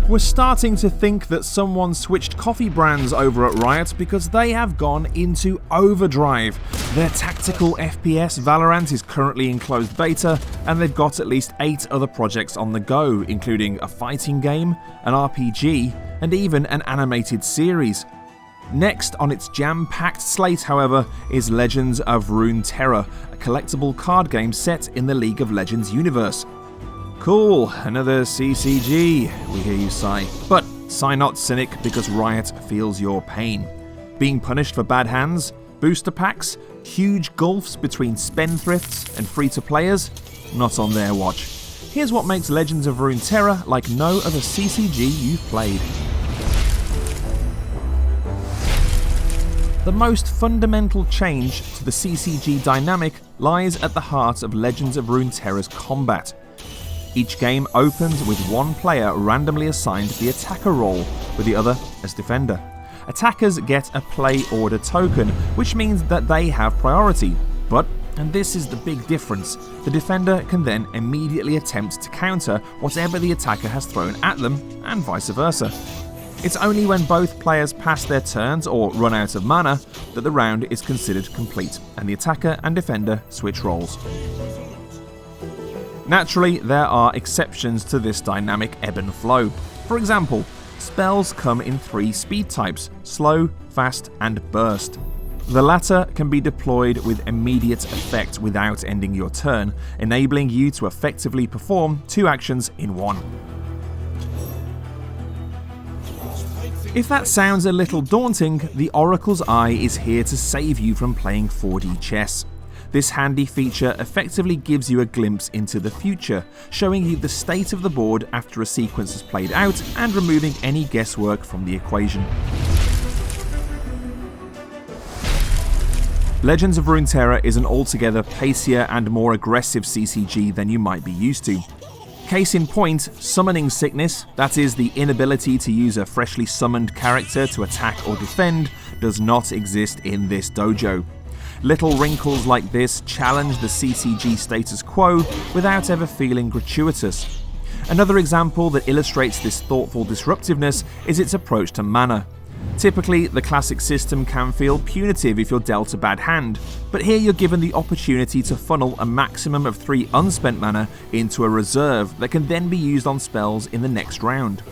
We're starting to think that someone switched coffee brands over at Riot because they have gone into overdrive. Their tactical FPS Valorant is currently in closed beta, and they've got at least 8 other projects on the go, including a fighting game, an RPG, and even an animated series. Next on its jam-packed slate, however, is Legends of Runeterra, a collectible card game set in the League of Legends universe. Cool, another CCG, we hear you sigh. But sigh not, cynic, because Riot feels your pain. Being punished for bad hands, booster packs, huge gulfs between spendthrifts and free-to-players? Not on their watch. Here's what makes Legends of Runeterra like no other CCG you've played. The most fundamental change to the CCG dynamic lies at the heart of Legends of Runeterra's combat. Each game opens with one player randomly assigned the attacker role, with the other as defender. Attackers get a play order token, which means that they have priority, but, and this is the big difference, the defender can then immediately attempt to counter whatever the attacker has thrown at them, and vice versa. It's only when both players pass their turns or run out of mana that the round is considered complete, and the attacker and defender switch roles. Naturally, there are exceptions to this dynamic ebb and flow. For example, spells come in 3 speed types: slow, fast, and burst. The latter can be deployed with immediate effect without ending your turn, enabling you to effectively perform 2 actions in one. If that sounds a little daunting, the Oracle's Eye is here to save you from playing 4D chess. This handy feature effectively gives you a glimpse into the future, showing you the state of the board after a sequence has played out and removing any guesswork from the equation. Legends of Runeterra is an altogether pacier and more aggressive CCG than you might be used to. Case in point, summoning sickness, that is the inability to use a freshly summoned character to attack or defend, does not exist in this dojo. Little wrinkles like this challenge the CCG status quo without ever feeling gratuitous. Another example that illustrates this thoughtful disruptiveness is its approach to mana. Typically, the classic system can feel punitive if you're dealt a bad hand, but here you're given the opportunity to funnel a maximum of 3 unspent mana into a reserve that can then be used on spells in the next round.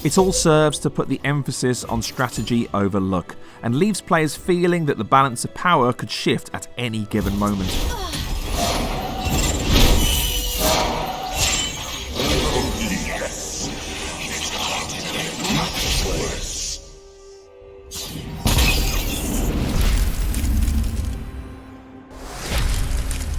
It all serves to put the emphasis on strategy over luck, and leaves players feeling that the balance of power could shift at any given moment.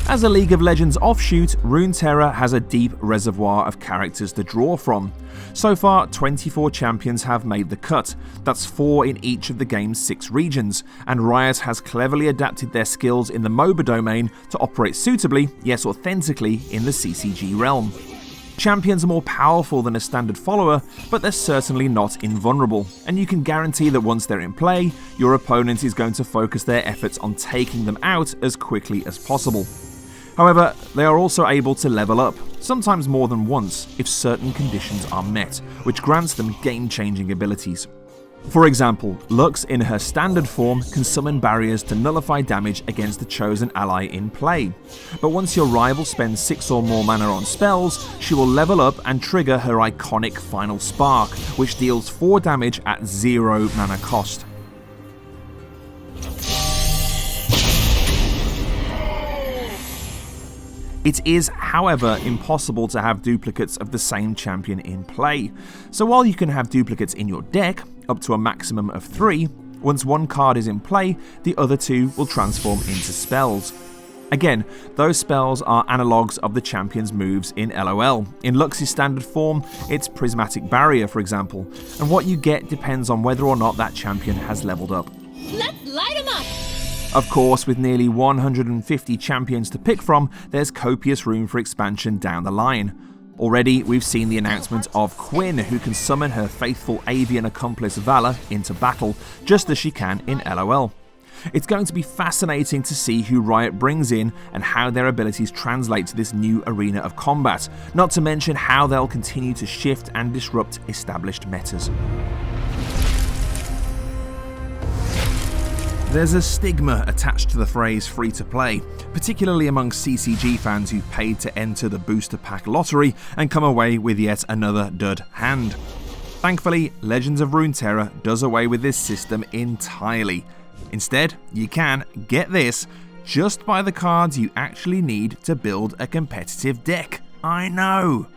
As a League of Legends offshoot, Runeterra has a deep reservoir of characters to draw from. So far, 24 champions have made the cut. That's 4 in each of the game's 6 regions, and Riot has cleverly adapted their skills in the MOBA domain to operate suitably, yet authentically, in the CCG realm. Champions are more powerful than a standard follower, but they're certainly not invulnerable, and you can guarantee that once they're in play, your opponent is going to focus their efforts on taking them out as quickly as possible. However, they are also able to level up, sometimes more than once, if certain conditions are met, which grants them game-changing abilities. For example, Lux in her standard form can summon barriers to nullify damage against the chosen ally in play. But once your rival spends 6 or more mana on spells, she will level up and trigger her iconic Final Spark, which deals 4 damage at 0 mana cost. It is, however, impossible to have duplicates of the same champion in play. So while you can have duplicates in your deck, up to a maximum of 3, once one card is in play, the other 2 will transform into spells. Again, those spells are analogues of the champion's moves in LOL. In Lux's standard form, it's Prismatic Barrier, for example, and what you get depends on whether or not that champion has leveled up. Let's light 'em up! Of course, with nearly 150 champions to pick from, there's copious room for expansion down the line. Already, we've seen the announcement of Quinn, who can summon her faithful avian accomplice Vala into battle, just as she can in LOL. It's going to be fascinating to see who Riot brings in and how their abilities translate to this new arena of combat, not to mention how they'll continue to shift and disrupt established metas. There's a stigma attached to the phrase free-to-play, particularly among CCG fans who paid to enter the booster pack lottery and come away with yet another dud hand. Thankfully, Legends of Runeterra does away with this system entirely. Instead, you can, get this, just buy the cards you actually need to build a competitive deck. I know!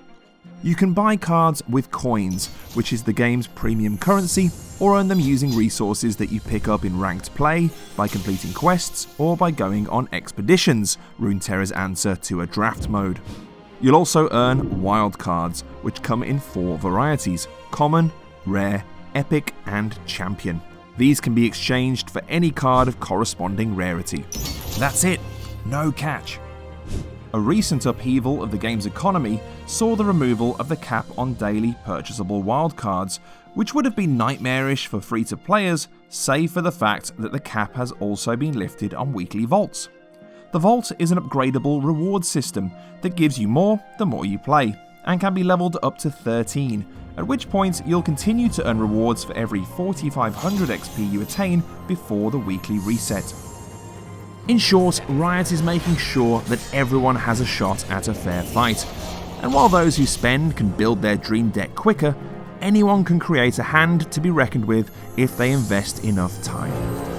You can buy cards with coins, which is the game's premium currency, or earn them using resources that you pick up in ranked play, by completing quests, or by going on expeditions, Runeterra's answer to a draft mode. You'll also earn wild cards, which come in 4 varieties: common, rare, epic, and champion. These can be exchanged for any card of corresponding rarity. That's it, no catch. A recent upheaval of the game's economy saw the removal of the cap on daily purchasable wildcards, which would have been nightmarish for free-to-players, save for the fact that the cap has also been lifted on weekly vaults. The vault is an upgradable reward system that gives you more the more you play, and can be leveled up to 13, at which point you'll continue to earn rewards for every 4500 XP you attain before the weekly reset. In short, Riot is making sure that everyone has a shot at a fair fight, and while those who spend can build their dream deck quicker, anyone can create a hand to be reckoned with if they invest enough time.